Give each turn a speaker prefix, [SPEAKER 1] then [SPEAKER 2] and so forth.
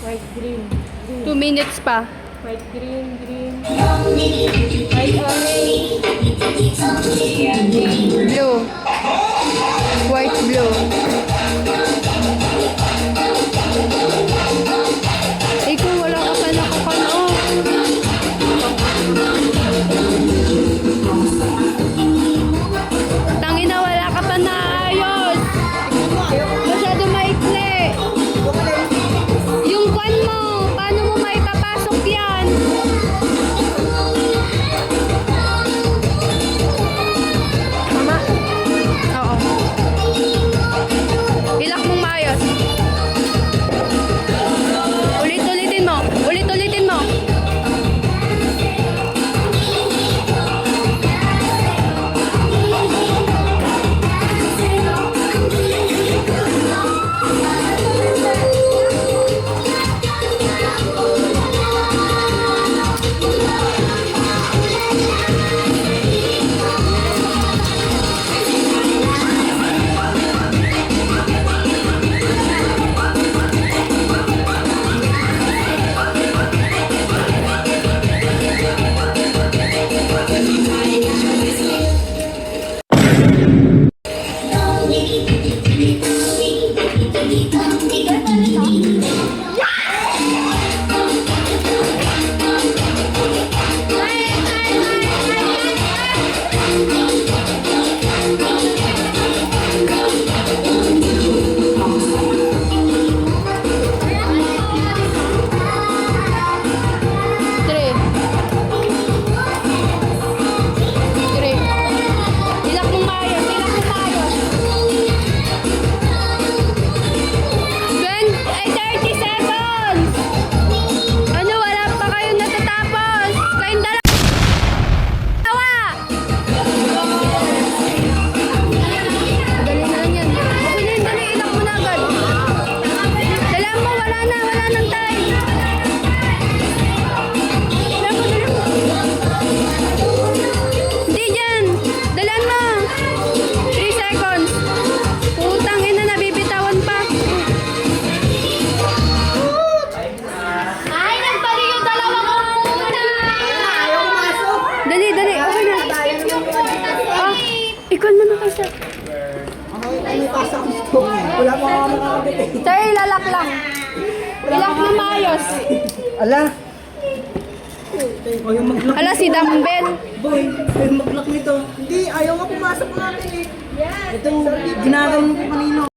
[SPEAKER 1] White, green.
[SPEAKER 2] 2 minutes pa.
[SPEAKER 1] White, green, green. White, orange.
[SPEAKER 2] Blue. White, blue. Ay, kung wala ka pa nakakano. Tangina, wala ka pa naayos. Masyado maikli. Yung kwan mo, paano mo maipapasok yan? Mama? Oo. Ilak mong maayos. Ulit-ulitin mo. Ulit-ulitin mo. Ikon mo na kasi.
[SPEAKER 3] Wala mo ako makakabit.
[SPEAKER 2] Sir, ilalak lang. Ilak na maayos.
[SPEAKER 3] Ala. O yung mag-lock.
[SPEAKER 2] Ala, si Dumbbell.
[SPEAKER 3] Boy, yung mag-lock nito. Hindi, ayaw nga pumasok natin eh. Ito, ginagawa mo ko kanino.